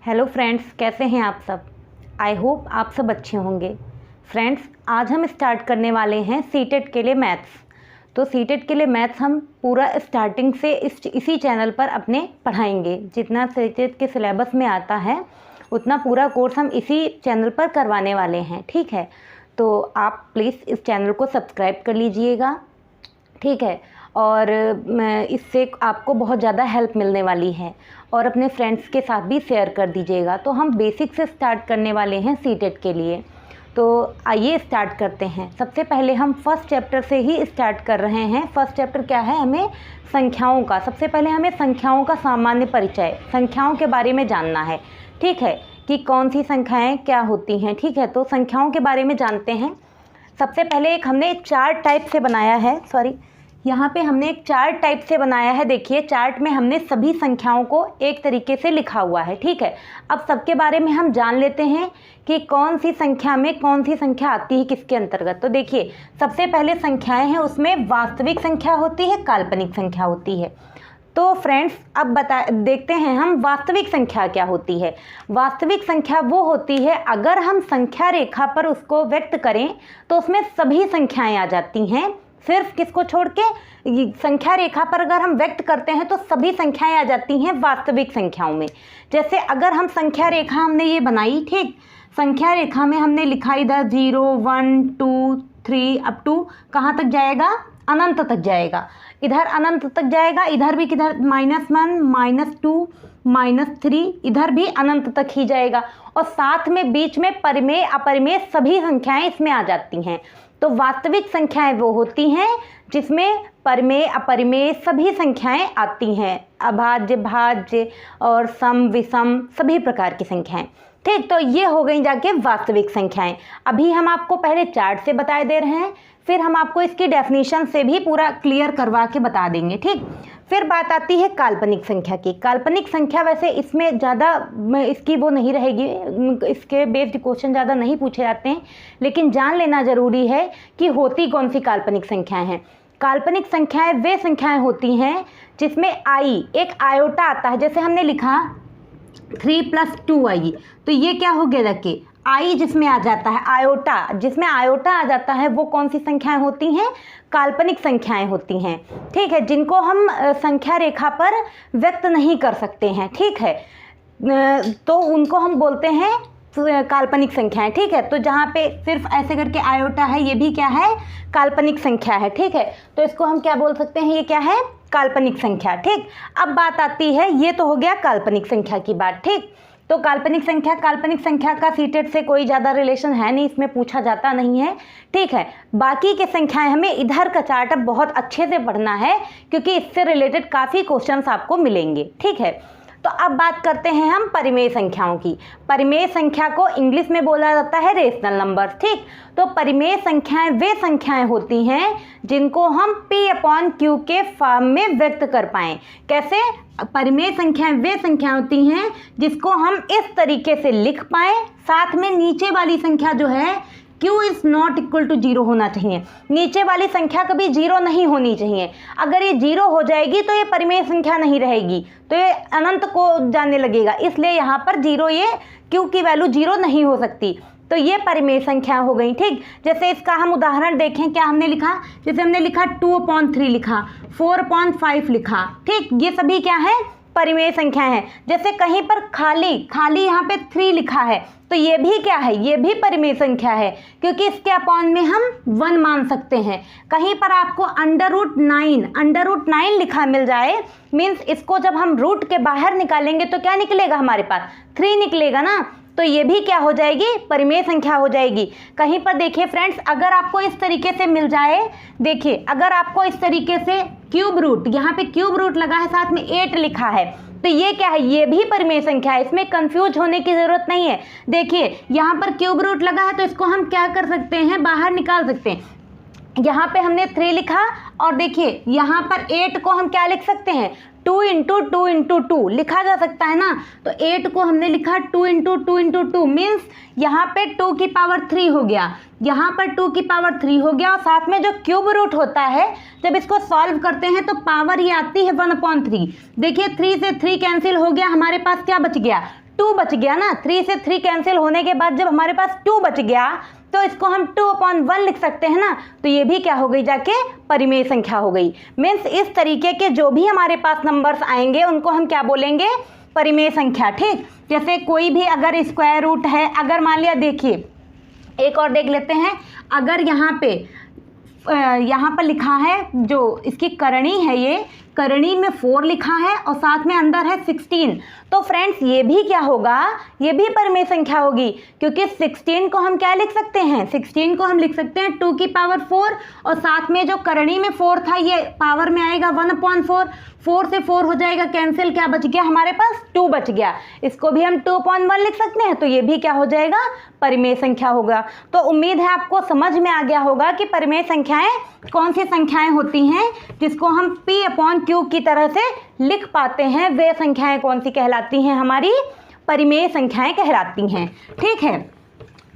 Hello friends, कैसे हैं आप सब। आई होप आप सब अच्छे होंगे। फ्रेंड्स, आज हम स्टार्ट करने वाले हैं सीटेट के लिए मैथ्स। तो सीटेट के लिए मैथ्स हम पूरा स्टार्टिंग से इसी चैनल पर अपने पढ़ाएंगे। जितना सीटेट के सिलेबस में आता है उतना पूरा कोर्स हम इसी चैनल पर करवाने वाले हैं, ठीक है। तो आप प्लीज़ इस चैनल को सब्सक्राइब कर लीजिएगा, ठीक है। और इससे आपको बहुत ज़्यादा हेल्प मिलने वाली है और अपने फ्रेंड्स के साथ भी शेयर कर दीजिएगा। तो हम बेसिक से स्टार्ट करने वाले हैं सीटेट के लिए। तो आइए स्टार्ट करते हैं। सबसे पहले हम फर्स्ट चैप्टर से ही स्टार्ट कर रहे हैं। फर्स्ट चैप्टर क्या है, हमें संख्याओं का। सबसे पहले हमें संख्याओं का सामान्य परिचय, संख्याओं के बारे में जानना है, ठीक है, कि कौन सी संख्याएँ क्या होती हैं, ठीक है। तो संख्याओं के बारे में जानते हैं। सबसे पहले एक हमने चार्ट टाइप से बनाया है, यहाँ पे हमने एक चार्ट टाइप से बनाया है। देखिए, चार्ट में हमने सभी संख्याओं को एक तरीके से लिखा हुआ है, ठीक है। अब सबके बारे में हम जान लेते हैं कि कौन सी संख्या में कौन सी संख्या आती है, किसके अंतर्गत। तो देखिए, सबसे पहले संख्याएं हैं, उसमें वास्तविक संख्या होती है, काल्पनिक संख्या होती है। तो फ्रेंड्स, अब देखते हैं हम वास्तविक संख्या क्या होती है। वास्तविक संख्या वो होती है, अगर हम संख्या रेखा पर उसको व्यक्त करें तो उसमें सभी संख्याएं आ जाती हैं। सिर्फ किसको छोड़ के, संख्या रेखा पर अगर हम व्यक्त करते हैं तो सभी संख्याएं आ जाती हैं वास्तविक संख्याओं में। जैसे अगर हम संख्या रेखा हमने ये बनाई, ठीक, संख्या रेखा में हमने लिखा इधर 0 1 2 3 अप टू कहाँ तक जाएगा, अनंत तक जाएगा। इधर अनंत तक जाएगा, इधर भी किधर -1 -2 -3, इधर भी अनंत तक ही जाएगा। और साथ में बीच में परिमेय अपरिमेय सभी संख्याएं इसमें आ जाती हैं। तो वास्तविक संख्याएं वो होती हैं जिसमें परिमेय अपरिमेय सभी संख्याएं आती हैं, अभाज्य भाज्य और सम विषम सभी प्रकार की संख्याएं, ठीक। तो ये हो गई जाके वास्तविक संख्याएं। अभी हम आपको पहले चार्ट से बता दे रहे हैं, फिर हम आपको इसकी डेफिनेशन से भी पूरा क्लियर करवा के बता देंगे, ठीक। फिर बात आती है काल्पनिक संख्या की। काल्पनिक संख्या वैसे इसमें ज़्यादा इसकी वो नहीं रहेगी, इसके बेस्ड क्वेश्चन ज़्यादा नहीं पूछे जाते हैं, लेकिन जान लेना ज़रूरी है कि होती कौन सी काल्पनिक संख्याएं हैं। काल्पनिक संख्याएं वे संख्याएं होती हैं जिसमें आई एक आयोटा आता है। जैसे हमने लिखा 3 + 2i, तो ये क्या हो गया, देखिए आई जिसमें आ जाता है, आयोटा जिसमें आयोटा आ जाता है, वो कौन सी संख्याएं होती हैं, काल्पनिक संख्याएं होती हैं, ठीक है, जिनको हम संख्या रेखा पर व्यक्त नहीं कर सकते हैं, ठीक है। तो उनको हम बोलते हैं काल्पनिक संख्याएं, ठीक है। तो जहाँ पे सिर्फ ऐसे करके आयोटा है, ये भी क्या है, काल्पनिक संख्या है, ठीक है। तो इसको हम क्या बोल सकते हैं, ये क्या है, काल्पनिक संख्या, ठीक। अब बात आती है, ये तो हो गया काल्पनिक संख्या की बात, ठीक। तो काल्पनिक संख्या का सीटेट से कोई ज़्यादा रिलेशन है नहीं, इसमें पूछा जाता नहीं है, ठीक है। बाकी के संख्याएं हमें इधर का चार्ट अब बहुत अच्छे से पढ़ना है, क्योंकि इससे रिलेटेड काफ़ी क्वेश्चंस आपको मिलेंगे, ठीक है। तो अब बात करते हैं हम परिमेय संख्याओं की। परिमेय संख्या को इंग्लिश में बोला जाता है रेशनल नंबर, ठीक। तो परिमेय संख्याएं वे संख्याएं होती हैं जिनको हम P/Q के फॉर्म में व्यक्त कर पाएँ। कैसे, परिमेय संख्याएं वे संख्याएं होती हैं जिसको हम इस तरीके से लिख पाएँ, साथ में नीचे वाली संख्या जो है Q is not equal to 0 होना चाहिए। नीचे वाली संख्या कभी 0 नहीं होनी चाहिए। अगर ये 0 हो जाएगी तो ये परिमेय संख्या नहीं रहेगी, तो ये अनंत को जाने लगेगा। इसलिए यहाँ पर 0, ये Q की वैल्यू 0 नहीं हो सकती। तो ये परिमेय संख्या हो गई, ठीक। जैसे इसका हम उदाहरण देखें, क्या हमने लिखा, जैसे हमने लिखा 2/3 लिखा, 4/5 लिखा, ठीक। ये सभी क्या है, परिमेय संख्या है। जैसे कहीं पर खाली यहाँ पे 3 लिखा है, तो ये भी क्या है, ये भी परिमेय संख्या है, क्योंकि इसके अपॉन में हम 1 मान सकते हैं। कहीं पर आपको √9 लिखा मिल जाए, मीन्स इसको जब हम रूट के बाहर निकालेंगे तो क्या निकलेगा, हमारे पास 3 निकलेगा ना, तो ये भी क्या हो जाएगी, परिमेय संख्या हो जाएगी। कहीं पर देखिए फ्रेंड्स, अगर आपको इस तरीके से मिल जाए, देखिए अगर आपको इस तरीके से क्यूब रूट, यहाँ पे क्यूब रूट लगा है, साथ में 8 लिखा है, तो ये क्या है, ये भी परिमेय संख्या है। इसमें कंफ्यूज होने की ज़रूरत नहीं है। देखिए यहाँ पर क्यूब रूट लगा है, तो इसको हम क्या कर सकते हैं, बाहर निकाल सकते हैं। यहाँ पे हमने 3 लिखा, और देखिए यहाँ पर 8 को हम क्या लिख सकते हैं, 2 × 2 × 2 लिखा जा सकता है ना। तो 8 को हमने लिखा 2 × 2 × 2 मीन्स यहाँ पे 2 की पावर 3 हो गया, यहाँ पर 2 की पावर 3 हो गया, और साथ में जो क्यूब रूट होता है, जब इसको सॉल्व करते हैं तो पावर ये आती है 1/3। देखिए 3 से 3 कैंसिल हो गया, हमारे पास क्या बच गया, 2 बच गया ना, 3 से 3 कैंसिल होने के बाद जब हमारे पास 2 बच गया तो इसको हम 2/1 लिख सकते हैं ना, तो ये भी क्या हो गई जाके परिमेय संख्या हो गई। मीन्स इस तरीके के जो भी हमारे पास नंबर्स आएंगे उनको हम क्या बोलेंगे, परिमेय संख्या। ठीक, जैसे कोई भी अगर स्क्वायर रूट है, अगर मान लिया, देखिए एक और देख लेते हैं, अगर यहाँ पर लिखा है जो इसकी करणी है, ये करणी में 4 लिखा है और साथ में अंदर है 16, तो फ्रेंड्स ये भी क्या होगा, ये भी परिमेय संख्या होगी, क्योंकि 16 को हम क्या लिख सकते हैं, 16 को हम लिख सकते हैं 2 की पावर 4 और साथ में जो करणी में 4 था ये पावर में आएगा 1/4, 4 से 4 हो जाएगा कैंसिल, क्या बच गया हमारे पास, 2 बच गया, इसको भी हम 2/1 लिख सकते हैं, तो ये भी क्या हो जाएगा, परिमेय संख्या होगा। तो उम्मीद है आपको समझ में आ गया होगा कि परिमेय संख्याएं कौन सी संख्याएं होती हैं जिसको हम P/Q की तरह से लिख पाते हैं, वे संख्याएं कौन सी कहलाती हैं, हमारी परिमेय संख्याएं कहलाती हैं। ठीक है,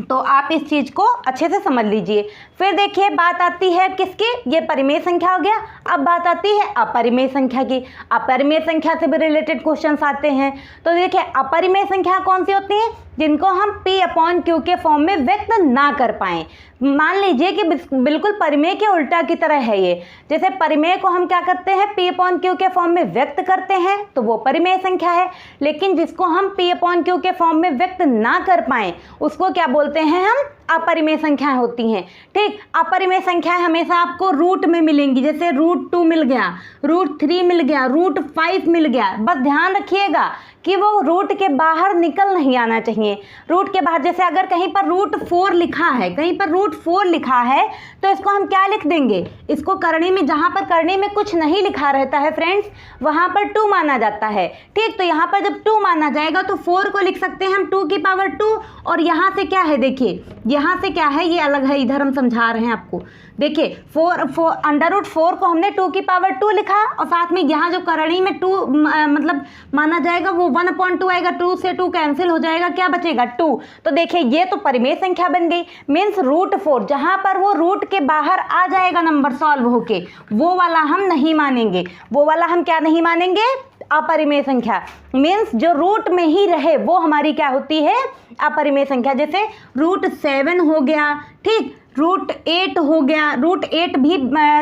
तो आप इस चीज़ को अच्छे से समझ लीजिए। फिर देखिए बात आती है किसकी, ये परिमेय संख्या हो गया, अब बात आती है अपरिमेय संख्या की। अपरिमेय संख्या से भी रिलेटेड क्वेश्चंस आते हैं, तो देखिए अपरिमेय संख्या कौन सी होती हैं, जिनको हम P/Q के फॉर्म में व्यक्त ना कर पाएँ। मान लीजिए कि बिल्कुल परिमेय के उल्टा की तरह है ये, जैसे परिमेय को हम क्या करते हैं, P/Q के फॉर्म में व्यक्त करते हैं तो वो परिमेय संख्या है, लेकिन जिसको हम P/Q के फॉर्म में व्यक्त ना कर पाएँ उसको क्या बोलते हैं, हम अपरिमेय संख्याएं होती हैं। ठीक, अपरिमेय संख्याएं हमेशा आपको रूट में मिलेंगी, जैसे √2 मिल गया, √3 मिल गया, √5 मिल गया, बस ध्यान रखिएगा कि वो रूट के बाहर निकल नहीं आना चाहिए। रूट के बाहर, जैसे अगर कहीं पर √4 लिखा है, कहीं पर √4 लिखा है तो इसको हम क्या लिख देंगे, इसको करणी में, जहाँ पर करणी में कुछ नहीं लिखा रहता है फ्रेंड्स, वहाँ पर 2 माना जाता है। ठीक, तो यहाँ पर जब 2 माना जाएगा तो 4 को लिख सकते हैं हम 2 की पावर 2, और यहाँ से क्या है, देखिए यहाँ से क्या है, ये अलग है, इधर हम समझा रहे हैं आपको। देखिए √4 को हमने 2 की पावर 2 लिखा और साथ में यहाँ जो करणी में 2 मतलब माना जाएगा वो 1/2 आएगा, 2 से 2 कैंसिल हो जाएगा, क्या बचेगा 2। तो देखिए ये तो परिमेय संख्या बन गई। मीन्स √4 जहाँ पर वो रूट के बाहर आ जाएगा नंबर सॉल्व होके, वो वाला हम नहीं मानेंगे, वो वाला हम क्या नहीं मानेंगे, अपरिमेय संख्या। मीन्स जो रूट में ही रहे वो हमारी क्या होती है, अपरिमेय संख्या। जैसे √7 हो गया, ठीक, √8 हो गया, √8 भी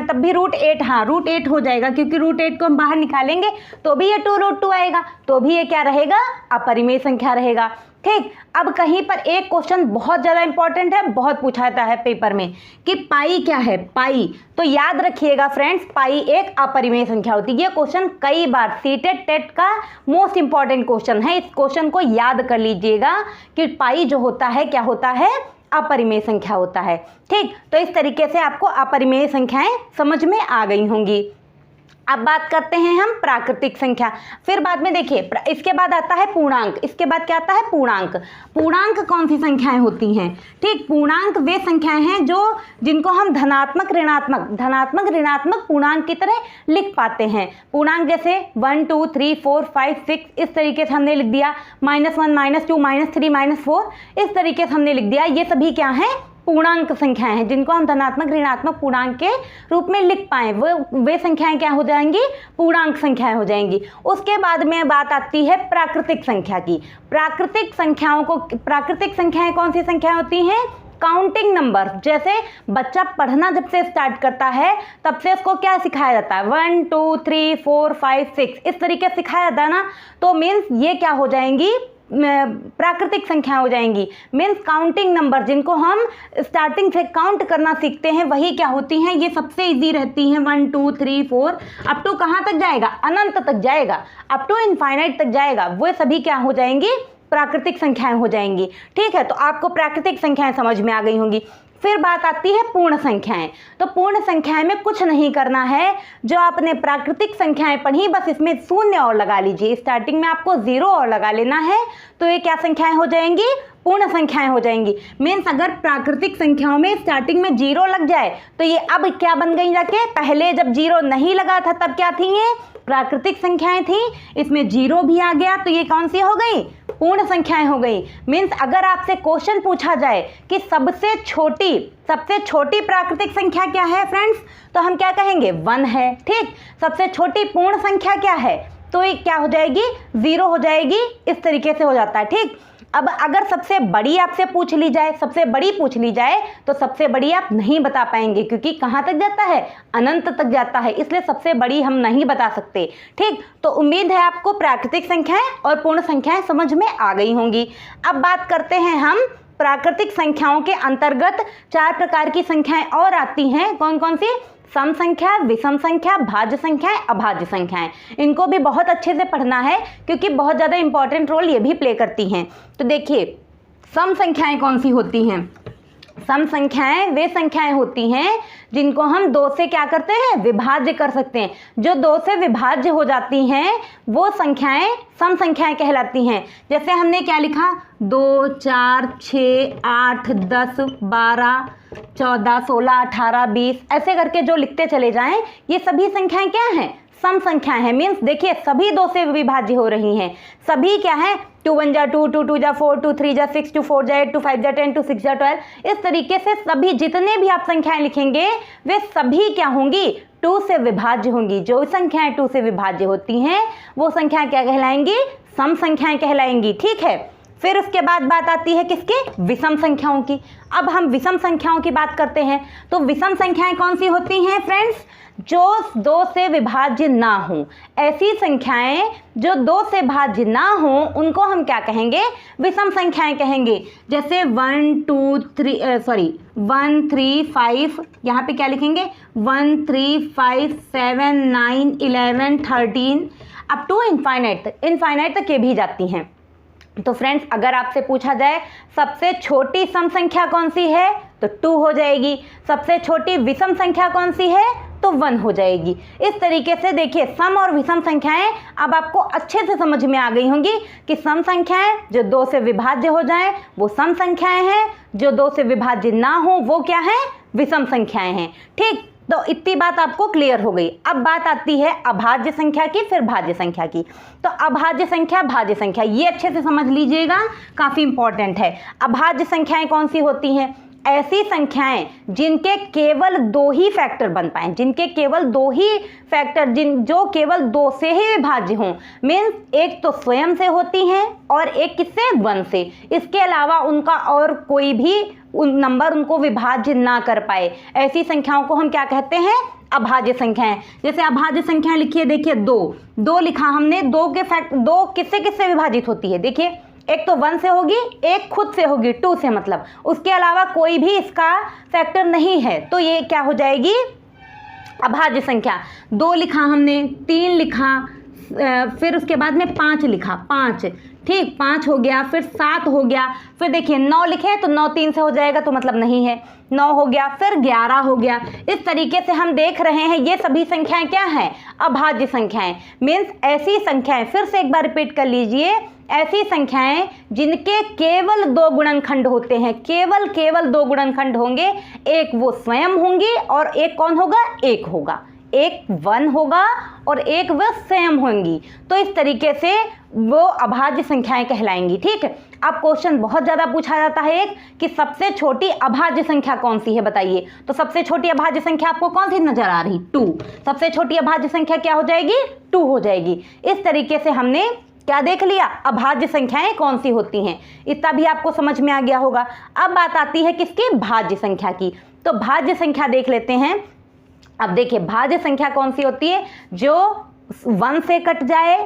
तब भी √8, हाँ √8 हो जाएगा, क्योंकि √8 को हम बाहर निकालेंगे तो भी ये 2√2 आएगा, तो भी ये क्या रहेगा, अपरिमेय संख्या रहेगा। ठीक, अब कहीं पर एक क्वेश्चन बहुत ज़्यादा इंपॉर्टेंट है, बहुत पूछा जाता है पेपर में कि पाई क्या है, पाई। तो याद रखिएगा फ्रेंड्स, पाई एक अपरिमेय संख्या होती है। ये क्वेश्चन कई बार सीटेट टेट का मोस्ट इंपॉर्टेंट क्वेश्चन है, इस क्वेश्चन को याद कर लीजिएगा कि पाई जो होता है क्या होता है, अपरिमेय संख्या होता है। ठीक, तो इस तरीके से आपको अपरिमेय संख्याएं समझ में आ गई होंगी। अब बात करते हैं हम प्राकृतिक संख्या। फिर बाद में देखिए इसके बाद आता है पूर्णांक, इसके बाद क्या आता है, पूर्णांक। पूर्णांक कौन सी संख्याएं होती हैं, ठीक, पूर्णांक वे संख्याएं हैं जिनको हम धनात्मक ऋणात्मक पूर्णांक की तरह लिख पाते हैं। पूर्णांक जैसे 1 2 3 4 5 6 इस तरीके से हमने लिख दिया, -1 -2 -3 -4 इस तरीके से हमने लिख दिया। ये सभी क्या हैं, पूर्णांक संख्याएं हैं जिनको हम धनात्मक ऋणात्मक पूर्णांक के रूप में लिख पाएँ, वे संख्याएं क्या हो जाएंगी, पूर्णांक संख्याएं हो जाएंगी। उसके बाद में बात आती है प्राकृतिक संख्या की। प्राकृतिक संख्याएं कौन सी संख्याएं होती हैं, काउंटिंग नंबर। जैसे बच्चा पढ़ना जब से स्टार्ट करता है तब से उसको क्या सिखाया जाता है, 1 2 3 4 5 6 इस तरीके से सिखाया जाता है ना, तो मीन्स ये क्या हो जाएंगी, प्राकृतिक संख्या हो जाएंगी। मीन्स काउंटिंग नंबर जिनको हम स्टार्टिंग से काउंट करना सीखते हैं वही क्या होती हैं, ये सबसे इजी रहती हैं। 1 2 3 4 अप टू कहाँ तक जाएगा, अनंत तक जाएगा, अप टू इनफाइनाइट तक जाएगा, वो सभी क्या हो जाएंगी, प्राकृतिक संख्याएं हो जाएंगी। ठीक है, तो आपको प्राकृतिक संख्याएं समझ में आ गई होंगी। फिर बात आती है पूर्ण संख्याएं। तो पूर्ण संख्याएं में कुछ नहीं करना है, जो आपने प्राकृतिक संख्याएं पढ़ी बस इसमें 0 और लगा लीजिए, स्टार्टिंग में आपको 0 और लगा लेना है, तो ये क्या संख्याएं हो जाएंगी, पूर्ण संख्याएं हो जाएंगी। मीन्स अगर प्राकृतिक संख्याओं में स्टार्टिंग में 0 लग जाए तो ये अब क्या बन गई जाके, पहले जब 0 नहीं लगा था तब क्या थी, ये प्राकृतिक संख्याएं थी, इसमें 0 भी आ गया तो ये कौन सी हो गई, पूर्ण संख्याएं हो गई। मीन्स अगर आपसे क्वेश्चन पूछा जाए कि सबसे छोटी प्राकृतिक संख्या क्या है फ्रेंड्स, तो हम क्या कहेंगे, 1 है। ठीक, सबसे छोटी पूर्ण संख्या क्या है, तो ये क्या हो जाएगी, 0 हो जाएगी। इस तरीके से हो जाता है। ठीक, अब अगर सबसे बड़ी आपसे पूछ ली जाए, सबसे बड़ी पूछ ली जाए, तो सबसे बड़ी आप नहीं बता पाएंगे, क्योंकि कहाँ तक जाता है, अनंत तक जाता है, इसलिए सबसे बड़ी हम नहीं बता सकते। ठीक, तो उम्मीद है आपको प्राकृतिक संख्याएं और पूर्ण संख्याएं समझ में आ गई होंगी। अब बात करते हैं हम प्राकृतिक संख्याओं के अंतर्गत 4 प्रकार की संख्याएं और आती हैं। कौन कौन सी? सम संख्या, विषम संख्या, भाज्य संख्याएं, अभाज्य संख्याएं। इनको भी बहुत अच्छे से पढ़ना है, क्योंकि बहुत ज़्यादा इंपॉर्टेंट रोल ये भी प्ले करती हैं। तो देखिए, सम संख्याएं कौन सी होती हैं? सम संख्याएं वे संख्याएं होती हैं जिनको हम 2 से क्या करते हैं, विभाज्य कर सकते हैं। जो 2 से विभाज्य हो जाती हैं वो संख्याएं सम संख्याएं कहलाती हैं। जैसे हमने क्या लिखा, 2, 4, 6, 8, 10, 12, 14, 16, 18, 20, ऐसे करके जो लिखते चले जाएं, ये सभी संख्याएं क्या हैं, सम संख्याएं हैं। मीन्स देखिए, सभी 2 से विभाज्य हो रही हैं। सभी क्या है, 2 1 जा 2, 2 2 जा 4, 2 3 जा 6, 2 4 जा 8, 2 5 जा 10, 2 6 जा 12। इस तरीके से सभी जितने भी आप संख्याएं लिखेंगे वे सभी क्या होंगी, 2 से विभाज्य होंगी। जो संख्याएं 2 से विभाज्य होती हैं वो संख्याएं क्या कहलाएंगी, सम संख्याएं कहलाएंगी। ठीक है, फिर उसके बाद बात आती है किसकी, विषम संख्याओं की। अब हम विषम संख्याओं की बात करते हैं। तो विषम संख्याएं कौन सी होती हैं फ्रेंड्स, जो 2 से विभाज्य ना हो। ऐसी संख्याएं जो 2 से भाज्य ना हो उनको हम क्या कहेंगे, विषम संख्याएं कहेंगे। जैसे 1 3 5, यहाँ पे क्या लिखेंगे, 1 3 5 7 9 11 13 अप टू इनफाइनाइट तक ये भी जाती हैं। तो फ्रेंड्स, अगर आपसे पूछा जाए सबसे छोटी सम संख्या कौन सी है, तो 2 हो जाएगी। सबसे छोटी विषम संख्या कौन सी है, तो 1 हो जाएगी। इस तरीके से देखिए, सम और विषम संख्याएं अब आपको अच्छे से समझ में आ गई होंगी कि सम संख्याएं जो 2 से विभाज्य हो जाएं वो सम संख्याएं हैं, जो 2 से विभाज्य ना हो वो क्या है, विषम संख्याएं हैं। ठीक, तो इतनी बात आपको क्लियर हो गई। अब बात आती है अभाज्य संख्या की, फिर भाज्य संख्या की। तो अभाज्य संख्या, भाज्य संख्या, ये अच्छे से समझ लीजिएगा, काफ़ी इंपॉर्टेंट है। अभाज्य संख्याएं कौन सी होती हैं, ऐसी संख्याएं जिनके केवल 2 ही फैक्टर बन पाएं, जिनके केवल 2 ही फैक्टर जो केवल 2 से ही विभाज्य हों। मीन्स एक तो स्वयं से होती हैं और एक किससे, 1 से। इसके अलावा उनका और कोई भी नंबर उनको विभाज्य ना कर पाए, ऐसी संख्याओं को हम क्या कहते हैं, अभाज्य संख्याएं। जैसे अभाज्य संख्याएं लिखिए, देखिए 2 लिखा हमने, 2 किससे किससे विभाजित होती है, देखिए एक तो 1 से होगी, एक खुद से होगी 2 से, मतलब उसके अलावा कोई भी इसका फैक्टर नहीं है, तो ये क्या हो जाएगी, अभाज्य संख्या। 2 लिखा हमने, 3 लिखा, फिर उसके बाद में 5 लिखा, 5, ठीक, 5 हो गया, फिर 7 हो गया, फिर देखिए 9 लिखे तो 9 3 से हो जाएगा, तो मतलब नहीं है, 9 हो गया, फिर 11 हो गया। इस तरीके से हम देख रहे हैं ये सभी संख्याएं क्या हैं, अभाज्य संख्याएं। मीन्स ऐसी संख्याएं, फिर से एक बार रिपीट कर लीजिए, ऐसी संख्याएं जिनके केवल 2 गुणनखंड होते हैं, केवल 2 गुणनखंड होंगे, एक वो स्वयं होंगी और एक कौन होगा, एक होगा, एक 1 होगा और एक वह स्वयं होंगी। तो इस तरीके से वो अभाज्य संख्याएं कहलाएंगी। ठीक है, अब क्वेश्चन बहुत ज़्यादा पूछा जाता है एक कि सबसे छोटी अभाज्य संख्या कौन सी है, बताइए। तो सबसे छोटी अभाज्य संख्या आपको कौन सी नजर आ रही, 2। सबसे छोटी अभाज्य संख्या क्या हो जाएगी, 2 हो जाएगी। इस तरीके से हमने क्या देख लिया, अभाज्य संख्याएं कौन सी होती हैं, इतना भी आपको समझ में आ गया होगा। अब बात आती है किसकी, भाज्य संख्या की। तो भाज्य संख्या देख लेते हैं। अब देखिए, भाज्य संख्या कौन सी होती है, जो 1 से कट जाए,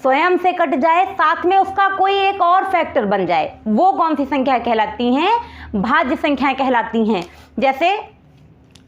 स्वयं से कट जाए, साथ में उसका कोई एक और फैक्टर बन जाए, वो कौन सी संख्या कहलाती हैं, भाज्य संख्याएं कहलाती हैं। जैसे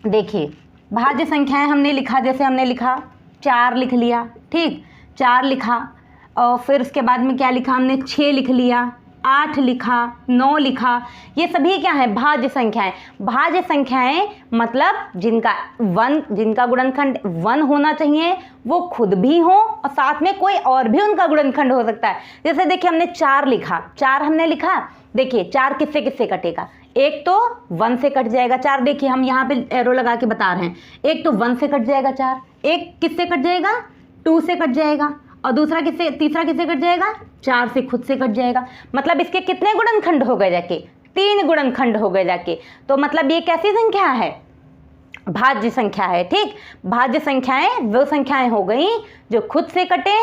देखिए, भाज्य संख्याएं हमने लिखा, जैसे हमने लिखा 4 लिख लिया, ठीक, 4 लिखा, और फिर उसके बाद में क्या लिखा हमने, 6 लिख लिया, 8 लिखा, 9 लिखा, ये सभी क्या है, भाज्य संख्याएं। भाज्य संख्याएं मतलब जिनका गुणनखंड 1 होना चाहिए, वो खुद भी हो और साथ में कोई और भी उनका गुणनखंड हो सकता है। जैसे देखिए हमने 4 लिखा, 4 हमने लिखा, देखिए 4 किससे किससे कटेगा, एक तो 1 से कट जाएगा 4, देखिए हम यहाँ पे एरो लगा के बता रहे हैं, एक तो 1 से कट जाएगा 4, एक किससे कट जाएगा, 2 से कट जाएगा, और तीसरा किससे कट जाएगा, 4 से खुद से कट जाएगा। मतलब इसके कितने गुणनखंड हो गए जाके, 3 गुणनखंड हो गए जाके। तो मतलब ये कैसी संख्या है, भाज्य संख्या है। ठीक, भाज्य संख्याएं वो संख्याएं हो गई जो खुद से कटे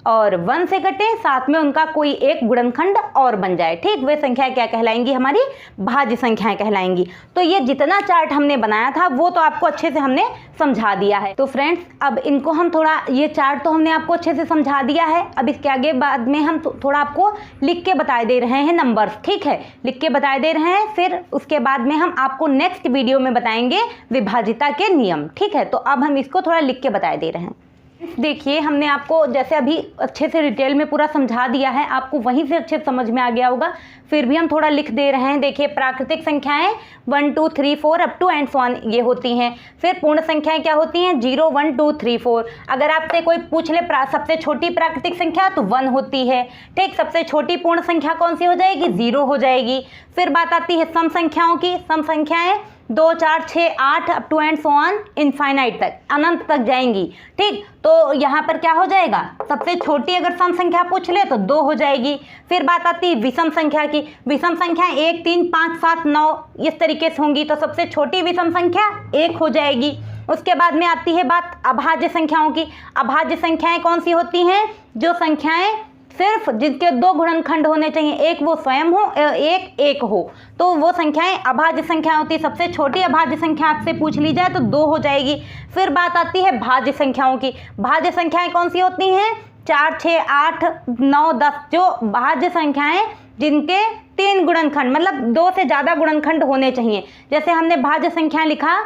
और 1 से कटे, साथ में उनका कोई एक गुणनखंड और बन जाए। ठीक, वे संख्याएं क्या कहलाएंगी? हमारी भाज्य संख्याएं कहलाएंगी। तो ये जितना चार्ट हमने बनाया था वो तो आपको अच्छे से हमने समझा दिया है। तो फ्रेंड्स अब इनको हम थोड़ा, ये चार्ट तो हमने आपको अच्छे से समझा दिया है, अब इसके आगे बाद में हम थोड़ा आपको लिख के बता दे रहे हैं नंबर्स। ठीक है, लिख के बता दे रहे हैं, फिर उसके बाद में हम आपको नेक्स्ट वीडियो में बताएंगे विभाजिता के नियम। ठीक है, तो अब हम इसको थोड़ा लिख के बता दे रहे हैं। देखिए हमने आपको जैसे अभी अच्छे से डिटेल में पूरा समझा दिया है, आपको वहीं से अच्छे समझ में आ गया होगा, फिर भी हम थोड़ा लिख दे रहे हैं। देखिए प्राकृतिक संख्याएं 1 2 3 4 up to and so on ये होती हैं। फिर पूर्ण संख्याएं क्या होती हैं? 0 1 2 3 4। अगर आपसे कोई पूछ ले सबसे छोटी प्राकृतिक संख्या तो 1 होती है। ठीक, सबसे छोटी पूर्ण संख्या कौन सी हो जाएगी? 0 हो जाएगी। फिर बात आती है सम संख्याओं की। सम संख्याएं 2 4 6 8 up to and so on infinite तक, अनंत तक जाएंगी। ठीक, तो यहाँ पर क्या हो जाएगा? सबसे छोटी अगर सम संख्या पूछ ले तो 2 हो जाएगी। फिर बात आती है विषम संख्या की। विषम संख्या 1 3 5 7 9 इस तरीके से होंगी, तो सबसे छोटी विषम संख्या 1 हो जाएगी। उसके बाद में आती है बात अभाज्य संख्याओं की। अभाज्य संख्याएं कौन सी होती हैं? जो संख्याएं सिर्फ जिनके 2 गुणनखंड होने चाहिए, एक वो स्वयं हो, एक हो, तो वो संख्याएं अभाज्य संख्या होती है। सबसे छोटी अभाज्य संख्या आपसे पूछ ली जाए तो 2 हो जाएगी। फिर बात आती है भाज्य संख्याओं की। भाज्य संख्याएं कौन सी होती हैं? 4 6 8 9 10, जो भाज्य संख्याएं जिनके 3 गुणनखंड, मतलब 2 से ज़्यादा गुणनखंड होने चाहिए। जैसे हमने भाज्य संख्या लिखा,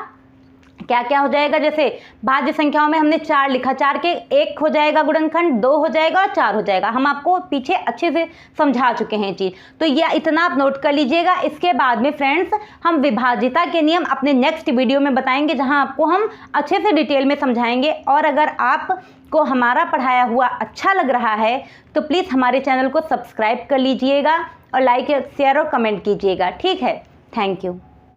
क्या क्या हो जाएगा? जैसे भाज्य संख्याओं में हमने 4 लिखा, 4 के 1 हो जाएगा गुणनखंड, 2 हो जाएगा और 4 हो जाएगा। हम आपको पीछे अच्छे से समझा चुके हैं चीज़, तो ये इतना आप नोट कर लीजिएगा। इसके बाद में फ्रेंड्स हम विभाजिता के नियम अपने नेक्स्ट वीडियो में बताएंगे, जहां आपको हम अच्छे से डिटेल में समझाएंगे। और अगर आपको हमारा पढ़ाया हुआ अच्छा लग रहा है तो प्लीज़ हमारे चैनल को सब्सक्राइब कर लीजिएगा और लाइक शेयर और कमेंट कीजिएगा। ठीक है, थैंक यू।